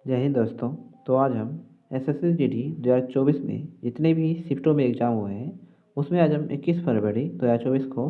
जय हिंद दोस्तों। तो आज हम एसएससी जीडी 2024 में जितने भी शिफ्टों में एग्जाम हुए हैं उसमें आज हम 21 फरवरी 2024 को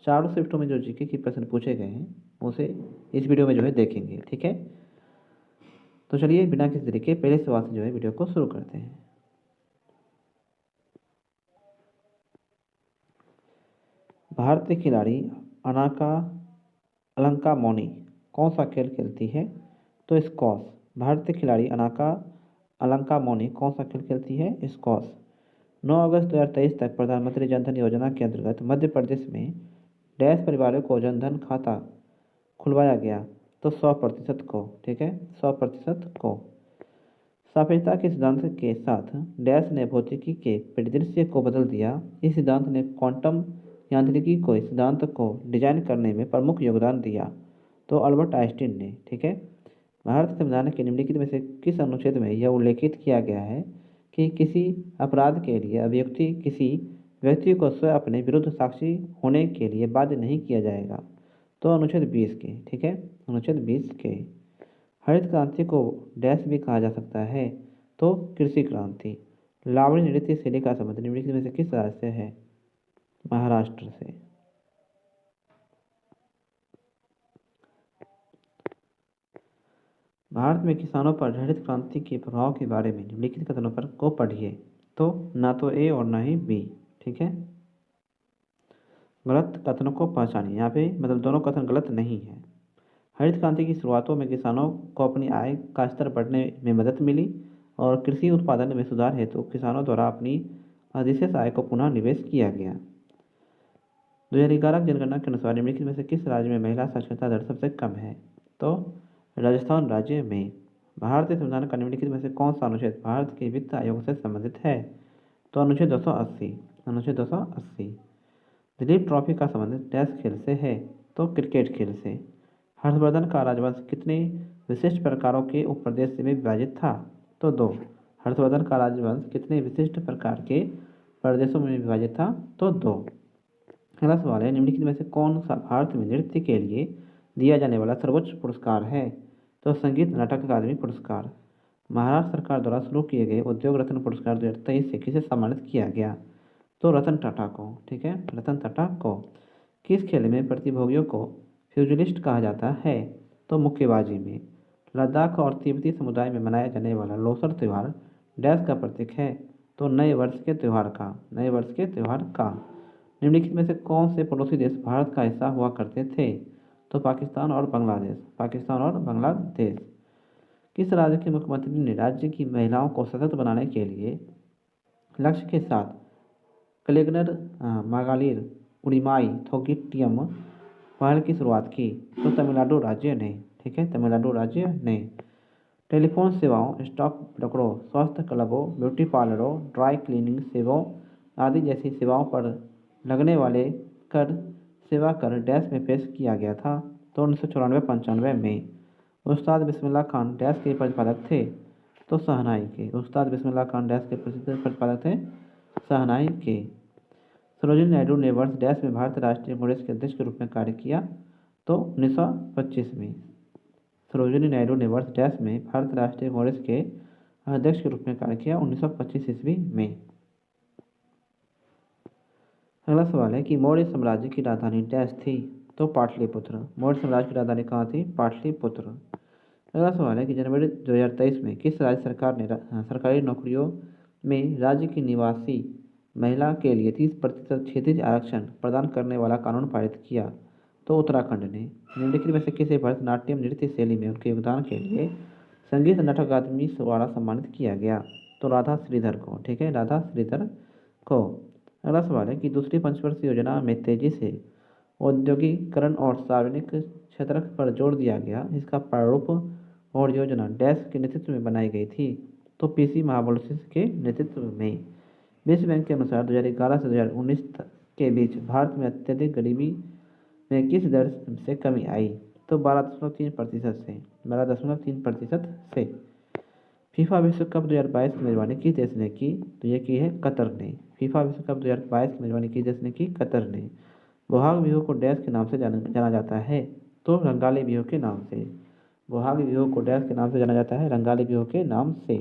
चारों शिफ्टों में जो जीके के प्रश्न पूछे गए हैं उसे इस वीडियो में देखेंगे। ठीक है, तो चलिए बिना किसी देरी के पहले सवाल से वीडियो को शुरू करते हैं। भारतीय खिलाड़ी अनाका अलंका मौनी कौन सा खेल खेलती है? तो स्क्वॉश। भारतीय खिलाड़ी अनाका अलंका मौनी कौन सा खेल खेलती है? स्क्वॉश। 9 अगस्त 2023 तक प्रधानमंत्री जनधन योजना के अंतर्गत मध्य प्रदेश में डैश परिवारों को जनधन खाता खुलवाया गया। तो 100% को। ठीक है, 100% को। सापेक्षता के सिद्धांत के साथ डैश ने भौतिकी के परिदृश्य को बदल दिया। इस सिद्धांत ने क्वांटम यांत्रिकी को सिद्धांत को डिजाइन करने में प्रमुख योगदान दिया। तो अल्बर्ट आइंस्टीन ने। ठीक है, भारतीय संविधान के निम्नलिखित में से किस अनुच्छेद में यह उल्लेखित किया गया है कि किसी अपराध के लिए अभियुक्ति किसी व्यक्ति को स्वयं अपने विरुद्ध साक्षी होने के लिए बाध्य नहीं किया जाएगा? तो अनुच्छेद 20 के। ठीक है, अनुच्छेद 20 के। हरित क्रांति को डैश भी कहा जा सकता है। तो कृषि क्रांति। लावणी नृत्य शैली का संबंध निम्नलिखित में से किस राज्य से है? महाराष्ट्र से। भारत में किसानों पर हरित क्रांति के प्रभाव के बारे में निम्नलिखित कथनों पर को पढ़िए। तो ना तो ए और ना ही बी। ठीक है, गलत कथनों को पहचानिए। यहाँ पे मतलब दोनों कथन गलत नहीं है। हरित क्रांति की शुरुआतों में किसानों को अपनी आय का स्तर बढ़ने में मदद मिली और कृषि उत्पादन में सुधार हेतु किसानों द्वारा अपनी अधिशेष आय को पुनः निवेश किया गया। 2011 जनगणना के अनुसार निम्नलिखित में से किस राज्य में महिला साक्षरता दर सबसे कम है? तो राजस्थान राज्य में। भारतीय संविधान का निम्नलिखित में से कौन सा अनुच्छेद भारत के वित्त आयोग से संबंधित है? तो अनुच्छेद 280। अनुच्छेद 280। दिलीप ट्रॉफी का संबंध डैश खेल से है? तो क्रिकेट खेल से। हर्षवर्धन का राजवंश कितने विशिष्ट प्रकारों के उपप्रदेश में विभाजित था? तो 2। हर्षवर्धन का राजवंश कितने विशिष्ट प्रकार के प्रदेशों में विभाजित था? तो 2। अगला सवाल है, निम्नलिखित में से कौन सा भारत में नृत्य के लिए दिया जाने वाला सर्वोच्च पुरस्कार है? तो संगीत नाटक अकादमी पुरस्कार। महाराष्ट्र सरकार द्वारा शुरू किए गए उद्योग रत्न पुरस्कार 2023 से किसे सम्मानित किया गया? तो रतन टाटा को। ठीक है, रतन टाटा को। किस खेल में प्रतिभागियों को फ्यूजलिस्ट कहा जाता है? तो मुक्केबाजी में। लद्दाख और तिब्बती समुदाय में मनाया जाने वाला लोसर त्यौहार डैश का प्रतीक है? तो नए वर्ष के त्यौहार का। नए वर्ष के त्यौहार का। निम्नलिखित में से कौन से पड़ोसी देश भारत का हिस्सा हुआ करते थे? तो पाकिस्तान और बांग्लादेश। पाकिस्तान और बांग्लादेश। किस राज्य के मुख्यमंत्री ने राज्य की महिलाओं को सशक्त बनाने के लिए लक्ष्य के साथ कलेगनर मागालिर उड़ीमाई थोगिट्टियम पहल की शुरुआत की? तो तमिलनाडु राज्य ने। ठीक है, तमिलनाडु राज्य ने। टेलीफोन सेवाओं, स्टॉक ब्रोकरों, स्वास्थ्य क्लबों, ब्यूटी पार्लरों, ड्राई क्लीनिंग सेवाओं आदि जैसी सेवाओं पर लगने वाले कर सेवा कर डैश में पेश किया गया था? तो 1994-95 में। उस्ताद बिस्मिल्लाह खान डैश के प्रतिपादक थे? तो शहनाई के। उस्ताद बिस्मिल्लाह खान डैश के प्रसिद्ध प्रतिपादक थे? शहनाई के। सरोजिनी नायडू ने वर्ष डैश में भारतीय राष्ट्रीय कांग्रेस के अध्यक्ष के रूप में कार्य किया? तो 1925 में। सरोजिनी नायडू ने वर्ष डैश में भारतीय राष्ट्रीय कांग्रेस के अध्यक्ष के रूप में कार्य किया? 1925 ईस्वी में। अगला सवाल है कि मौर्य साम्राज्य की राजधानी डैश थी? तो पाटलिपुत्र। मौर्य साम्राज्य की राजधानी कहाँ थी? पाटलिपुत्र। अगला सवाल है कि जनवरी 2023 में किस राज्य सरकार ने सरकारी नौकरियों में राज्य की निवासी महिला के लिए 30% क्षैतिज आरक्षण प्रदान करने वाला कानून पारित किया? तो उत्तराखंड ने। निम्नलिखित में से किसे भरतनाट्यम नृत्य शैली में उनके योगदान के लिए संगीत नाटक अकादमी द्वारा सम्मानित किया गया? तो राधा श्रीधर को। ठीक है, राधा श्रीधर को। अगला सवाल है कि दूसरी पंचवर्षीय योजना में तेजी से औद्योगिकरण और सार्वजनिक क्षेत्र पर जोर दिया गया। इसका प्रारूप और योजना डैश के नेतृत्व में बनाई गई थी? तो पीसी महाबोधिसत्व के नेतृत्व में। विश्व बैंक के अनुसार 2011 से 2019 के बीच भारत में अत्यधिक गरीबी में किस दर से कमी आई? तो 12.3% से। 12.3% से। फीफा विश्व कप 2022 की मेजबानी किस देश ने की? तो ये की है कतर ने। फीफा विश्व कप 2022 की मेजबानी किस देश ने की? कतर ने। बोहाग बिहू को डैश के नाम से जाना जाता है? तो रंगाली बिहू के नाम से। बोहाग बिहू को डैश के नाम से जाना जाता है, रंगाली बिहू के नाम से।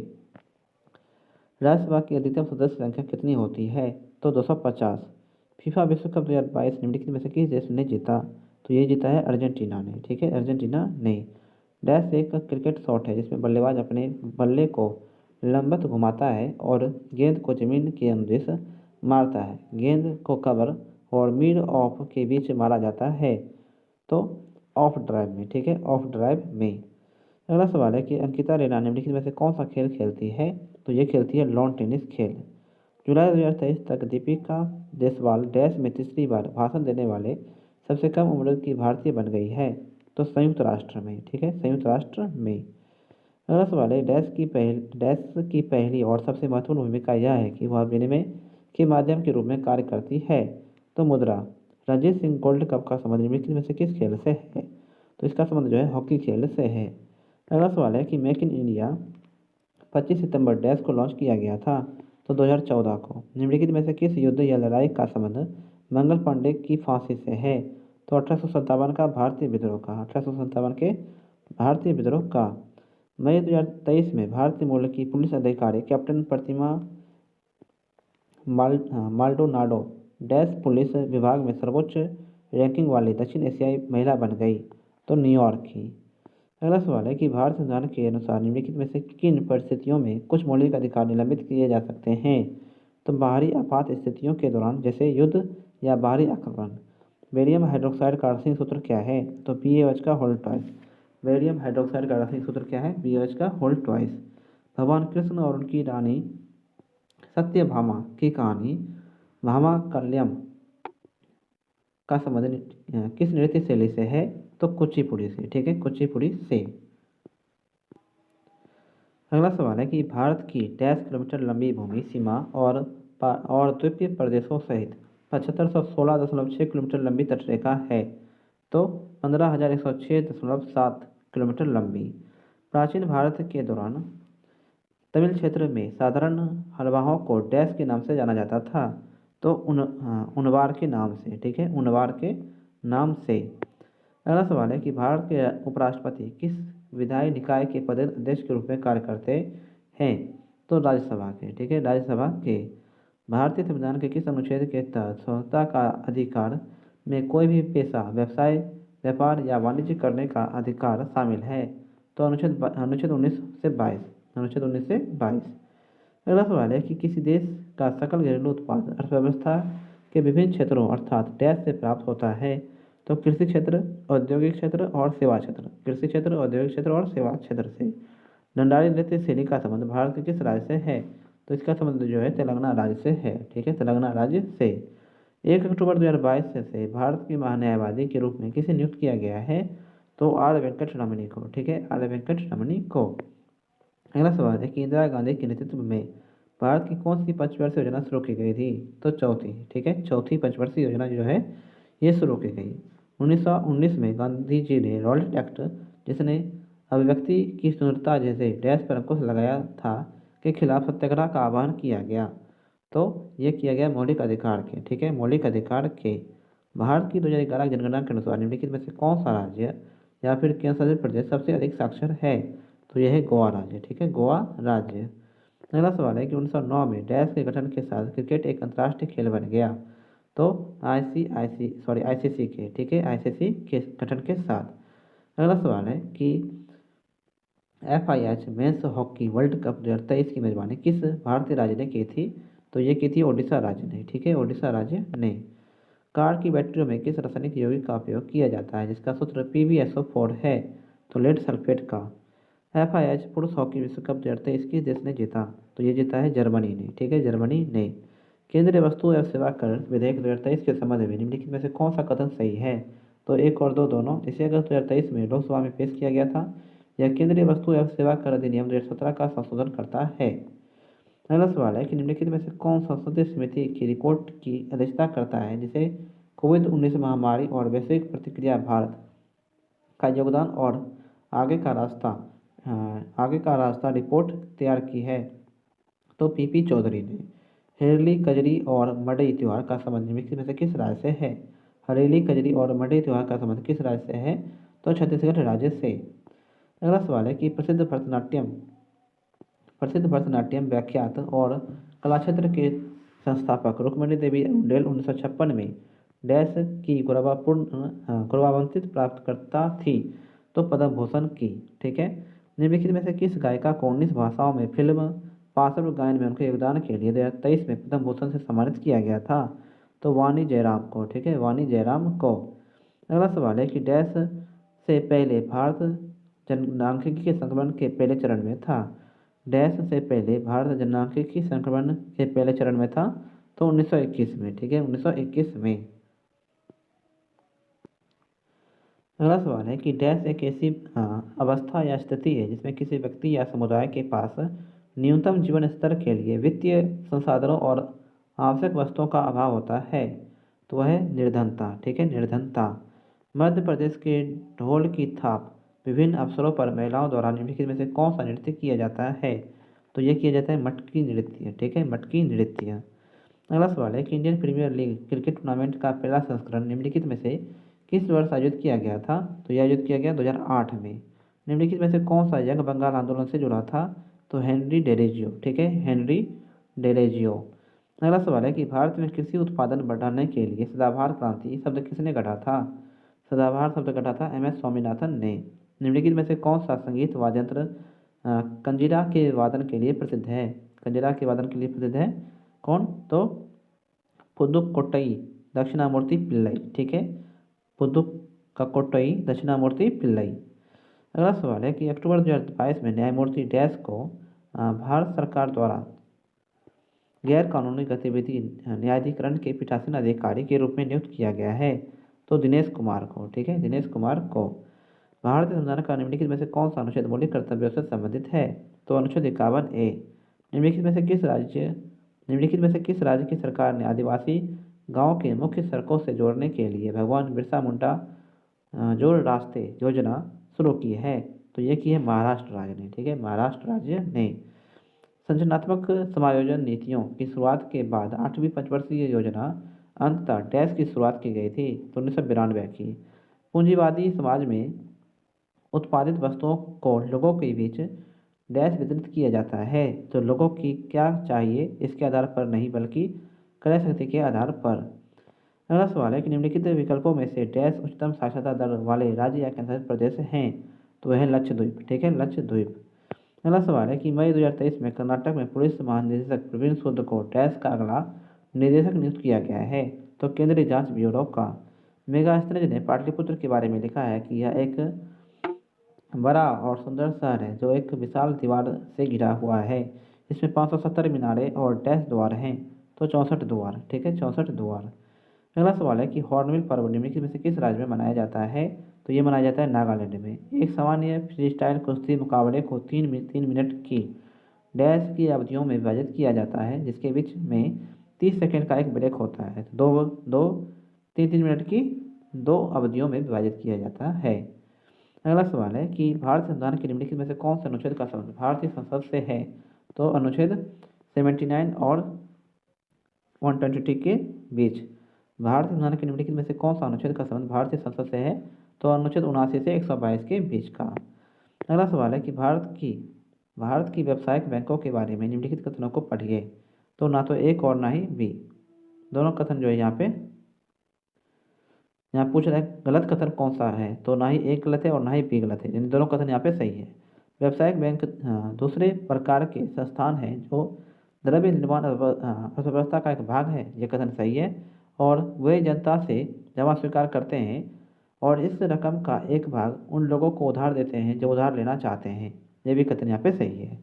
राज्यसभा की अधिकतम सदस्य संख्या कितनी होती है? तो 250। फीफा विश्व कप 2022 निम्नलिखित में से किस देश ने जीता? तो ये जीता है अर्जेंटीना ने, ठीक है, अर्जेंटीना ने। डैश एक क्रिकेट शॉट है जिसमें बल्लेबाज अपने बल्ले को लंबवत घुमाता है और गेंद को जमीन के अनुदिश मारता है। गेंद को कवर और मिड ऑफ के बीच मारा जाता है, तो ऑफ ड्राइव में, ठीक है, ऑफ ड्राइव में। अगला सवाल है कि अंकिता रैना निम्नलिखित में से कौन सा खेल खेलती है? तो ये खेलती है लॉन टेनिस खेल। जुलाई 2023 तक दीपिका जायसवाल डैश में तीसरी बार भाषण देने वाले सबसे कम उम्र की भारतीय बन गई है, तो संयुक्त राष्ट्र में, ठीक है, संयुक्त राष्ट्र में। अगला सवाल है डैश की पहली और सबसे महत्वपूर्ण भूमिका यह है कि वह विनिमय के माध्यम के रूप में कार्य करती है, तो मुद्रा। रणजीत सिंह गोल्ड कप का संबंध निम्नलिखित में से किस खेल से है? तो इसका संबंध जो है हॉकी खेल से है। अगला सवाल है कि make in India 25 September dash को लॉन्च किया गया था, तो 2014 को। निम्नलिखित में से किस युद्ध या लड़ाई का संबंध मंगल पांडे की फांसी से है? तो 1857 का भारतीय विद्रोह का, 1857 के भारतीय विद्रोह का। मई 2023 में भारतीय मूल की पुलिस अधिकारी कैप्टन प्रतिमा माल्डोनाडो डैश पुलिस विभाग में सर्वोच्च रैंकिंग वाली दक्षिण एशियाई महिला बन गई, तो न्यूयॉर्क की। अगला सवाल है कि भारत संविधान के अनुसार निम्नलिखित में से किन परिस्थितियों में कुछ मौलिक अधिकार निलंबित किए जा सकते हैं? तो बाहरी आपात स्थितियों के दौरान, जैसे युद्ध या बाहरी आक्रमण। बेरियम हाइड्रोक्साइड का रासायनिक सूत्र क्या है? तो BaH का होल ट्वाइस। बेरियम हाइड्रोक्साइड का रासायनिक सूत्र क्या है? BaH का होल ट्वाइस। भगवान कृष्ण और उनकी रानी सत्यभामा की कहानी महामाकल्यम का संबंध किस नृत्य शैली से है? तो कुचिपुड़ी से, ठीक है, कुचिपुड़ी से। अगला सवाल है कि भारत की डैश किलोमीटर लंबी भूमि सीमा और द्वीपीय प्रदेशों सहित 7516.6 किलोमीटर लंबी तटरेखा है, तो 15,106.7 किलोमीटर लंबी। प्राचीन भारत के दौरान तमिल क्षेत्र में साधारण हलवाओं को डैश के नाम से जाना जाता था, तो उनवार के नाम से, ठीक है, उनवार के नाम से। अगला सवाल है कि भारत के उपराष्ट्रपति किस विधायी निकाय के पदेन अध्यक्ष के रूप में कार्य करते हैं? तो राज्यसभा के, ठीक है, राज्यसभा के। भारतीय संविधान के किस अनुच्छेद के तहत स्वतंत्रता का अधिकार में कोई भी पेशा, व्यवसाय, व्यापार या वाणिज्य करने का अधिकार शामिल है? तो अनुच्छेद 19 से 22, अनुच्छेद 19 से 22। अगला सवाल है कि किसी देश का सकल घरेलू उत्पाद अर्थव्यवस्था के विभिन्न क्षेत्रों अर्थात डैश से प्राप्त होता है? तो कृषि क्षेत्र, औद्योगिक क्षेत्र और सेवा क्षेत्र। कृषि क्षेत्र, औद्योगिक क्षेत्र और सेवा क्षेत्र से। दंडारी नृत्य शैली का संबंध भारत के किस राज्य से है? तो इसका संबंध जो है तेलंगाना राज्य से है, ठीक है, तेलंगाना राज्य से। 1 अक्टूबर 2022 से भारत के महान्यायवादी के रूप में किसे नियुक्त किया गया है? तो आर वेंकट रमनी को, ठीक है, आर वेंकट रमनी को। अगला सवाल है कि इंदिरा गांधी के नेतृत्व में भारत की कौन सी पंचवर्षीय योजना शुरू की गई थी? तो चौथी, ठीक है, चौथी पंचवर्षीय योजना जो है ये शुरू की गई। 1919 में गांधी जी ने रॉलेट एक्ट, जिसने अभिव्यक्ति की स्वतंत्रता जैसे डैश पर अंकुश लगाया था, के खिलाफ सत्याग्रह का आह्वान किया गया, तो ये किया गया मौलिक अधिकार के, ठीक है, मौलिक अधिकार के। भारत की 2011 जनगणना के अनुसार निम्नलिखित में से कौन सा राज्य या फिर केंद्र शासित प्रदेश सबसे अधिक साक्षर है? तो यह है गोवा राज्य, ठीक है, गोवा राज्य। अगला सवाल है कि 1909 में डैश के गठन के साथ क्रिकेट एक अंतर्राष्ट्रीय खेल बन गया, तो आईसीसी के, ठीक है, आईसीसी के गठन के साथ। अगला सवाल है कि FIH men's hockey world cup 2023 की मेजबानी किस भारतीय राज्य ने की थी? तो ये की थी ओडिशा राज्य ने, ठीक है, ओडिशा राज्य ने। कार की बैटरियों में किस रासायनिक यौगिक का उपयोग किया जाता है जिसका सूत्र PbSO4 है? तो लेड सल्फेट का। FIH पुरुष हॉकी विश्व कप 2023 किस देश ने जीता? तो ये जीता है जर्मनी ने, ठीक है, जर्मनी ने। केंद्रीय वस्तु एवं सेवा कर विधेयक 2023 के संबंध में निम्नलिखित में से कौन सा कथन सही है? तो 1 और 2 दोनों। इसे अगस्त 2023 में लोकसभा में पेश किया गया था। यह केंद्रीय वस्तु एवं सेवा कर अधिनियम 2017 का संशोधन करता है। अगला सवाल है कि निम्नलिखित में से कौन संसदीय समिति की रिपोर्ट की अध्यक्षता करता है जिसे कोविड-19 महामारी और वैश्विक प्रतिक्रिया भारत का योगदान और आगे का रास्ता रिपोर्ट तैयार की है? तो PP चौधरी ने। हरेली, कजरी और मडई त्योहार का संबंध निम्नलिखित में से किस राज्य से है? हरेली, कजरी और मडई त्योहार का संबंध किस राज्य से है? तो छत्तीसगढ़ राज्य से। अगला सवाल है कि प्रसिद्ध भरतनाट्यम व्याख्यात और कला क्षेत्र के संस्थापक रुक्मिणी देवी उंडेल 1956 में डैश की गौरवान्वित प्राप्तकर्ता थी, तो पद्म भूषण की। ठीक है। निम्नलिखित में से किस गायिका को 19 भाषाओं में फिल्म पार्श्व गायन में उनके योगदान के लिए 2023 में पद्म भूषण से सम्मानित किया गया था, तो वाणी जयराम को। ठीक है, वाणी जयराम को। अगला सवाल है कि डैश से पहले भारत जननांगिकी के संक्रमण के पहले चरण में था। डैश से पहले भारत जननांगिकी संक्रमण के पहले चरण में था, तो 1921 में। ठीक है, 1921 में। अगला सवाल है कि डैश एक ऐसी अवस्था या स्थिति है जिसमें किसी व्यक्ति या समुदाय के पास न्यूनतम जीवन स्तर के लिए वित्तीय संसाधनों और आवश्यक वस्तुओं का अभाव होता है, तो वह है निर्धनता। ठीक है, निर्धनता। मध्य प्रदेश के ढोल की थाप विभिन्न अवसरों पर महिलाओं द्वारा निम्नलिखित में से कौन सा नृत्य किया जाता है, तो यह किया जाता है मटकी नृत्य। ठीक है, मटकी नृत्य। अगला सवाल है कि Indian Premier League cricket tournament का पहला संस्करण निम्नलिखित में से किस वर्ष आयोजित किया गया था, तो यह आयोजित किया गया 2008 में। निम्नलिखित में से कौन सा यंग बंगाल आंदोलन से जुड़ा था, तो हेनरी डेरेजियो। ठीक है, हेनरी डेरेजियो। अगला सवाल है कि भारत में कृषि उत्पादन बढ़ाने के लिए सदाबहार क्रांति शब्द किसने गढ़ा था, सदाबहार शब्द गढ़ा था MS स्वामीनाथन ने। निम्नलिखित में से कौन सा संगीत वाद्य यंत्र कंजीरा के वादन के लिए प्रसिद्ध है, कंजीरा के वादन के लिए प्रसिद्ध है कौन, तो पुदुकोट्टई दक्षिणामूर्ति पिल्लई। ठीक है, पुदुकोट्टई दक्षिणामूर्ति पिल्लई। अगला सवाल है कि अक्टूबर 2022 में न्यायमूर्ति डैश को भारत सरकार द्वारा गैर कानूनी गतिविधि न्यायाधिकरण के पीठासीन अधिकारी के रूप में नियुक्त किया गया है, तो दिनेश कुमार को। ठीक है, दिनेश कुमार को। भारतीय संविधान का निम्नलिखित में से कौन सा अनुच्छेद मौलिक कर्तव्यों से संबंधित है, तो अनुच्छेद 51A। निम्नलिखित में से किस राज्य की सरकार ने आदिवासी गांव के मुख्य सड़कों से जोड़ने के लिए भगवान बिरसा मुंडा जोड़ रास्ते योजना शुरू की है, तो ये की है महाराष्ट्र राज्य ने। ठीक है, महाराष्ट्र राज्य ने। संरचनात्मक समायोजन नीतियों की शुरुआत के बाद 8वीं पंचवर्षीय योजना अंततः डैश की शुरुआत की गई थी, तो 1992 की। पूंजीवादी समाज में उत्पादित वस्तुओं को लोगों के बीच डैश वितरित किया जाता है, तो लोगों की क्या चाहिए इसके आधार पर नहीं बल्कि क्रय शक्ति के आधार पर। अगला सवाल है कि निम्नलिखित विकल्पों में से डैश उच्चतम साक्षरता दर वाले राज्य या केंद्रशासित प्रदेश हैं, तो वह है लक्षद्वीप। ठीक है, लक्षद्वीप। अगला सवाल है कि मई 2023 में कर्नाटक में पुलिस महानिदेशक प्रवीण सूद को डैश का अगला निदेशक नियुक्त किया गया है, तो केंद्रीय जांच ब्यूरो का। मेगास्टेज ने पाटलिपुत्र के बारे में लिखा है कि यह एक बड़ा और सुंदर शहर है जो एक विशाल दीवार से घिरा हुआ है। इसमें 570 मीनारे और डैश द्वार हैं, तो 64 द्वार। ठीक है, 64 द्वार। अगला सवाल है कि हॉर्नबिल पर्व निम्नलिखित में से किस राज्य में मनाया जाता है, तो ये मनाया जाता है नागालैंड में। एक सामान्य फ्रीस्टाइल कुश्ती मुकाबले को 3 मिनट की डैश की अवधियों में विभाजित किया जाता है, जिसके बीच में 30 सेकंड का एक ब्रेक होता है। दो दो 3 मिनट की 2 अवधियों में विभाजित किया जाता है। अगला सवाल है कि भारतीय संविधान के निम्नलिखित में से कौन से अनुच्छेद का संबंध भारतीय संसद से है, तो अनुच्छेद 79 और 120 के बीच। भारतीय संविधान के निम्नलिखित में से कौन सा अनुच्छेद का संबंध भारतीय संसद से है, तो अनुच्छेद 79 से 122 के बीच का। अगला सवाल है कि भारत की व्यावसायिक बैंकों के बारे में निम्नलिखित कथनों को पढ़िए, तो ना तो एक और ना ही बी, दोनों कथन जो है यहाँ पूछ रहा है गलत कथन कौन सा है, तो ना ही एक गलत है और ना ही बी गलत है, इन दोनों कथन यहाँ पे सही है। व्यावसायिक बैंक दूसरे प्रकार के संस्थान हैं जो द्रव्य निर्माण अर्थव्यवस्था का एक भाग है, ये कथन सही है। और वे जनता से जमा स्वीकार करते हैं और इस रकम का एक भाग उन लोगों को उधार देते हैं जो उधार लेना चाहते हैं, ये भी कथन यहाँ पे सही है।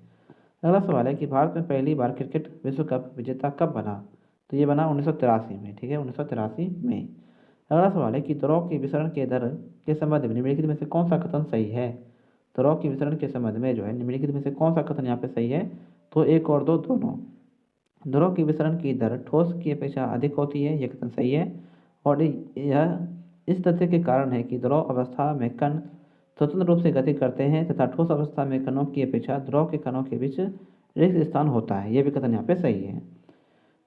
अगला सवाल है कि भारत में पहली बार क्रिकेट विश्व कप विजेता कब बना, तो ये बना 1983 में। ठीक है, 1983 में। अगला सवाल है कि द्रव के विसरण के दर के संबंध में निम्नलिखित में से कौन सा कथन सही है, द्रव के विसरण के संबंध में जो है निम्नलिखित में से कौन सा कथन यहाँ पे सही है, तो 1 और 2 दोनों। द्रव के विसरण की दर ठोस की अपेक्षा अधिक होती है, यह कथन सही है। और यह इस तथ्य के कारण है कि द्रव अवस्था में कण स्वतंत्र रूप से गति करते हैं तथा ठोस अवस्था में कणों की अपेक्षा द्रव के कणों के बीच रिक्त स्थान होता है, यह भी कथन यहाँ पे सही है।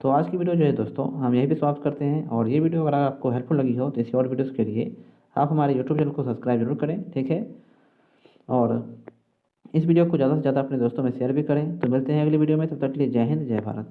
तो आज की वीडियो जो है दोस्तों हम यहीं पे समाप्त करते हैं, और ये वीडियो अगर आपको हेल्पफुल लगी हो तो इसी और वीडियोज़ के लिए आप हमारे यूट्यूब चैनल को सब्सक्राइब जरूर करें। ठीक है, और इस वीडियो को ज़्यादा से ज़्यादा अपने दोस्तों में शेयर भी करें। तो मिलते हैं अगली वीडियो में, तब तक के लिए जय हिंद जय भारत।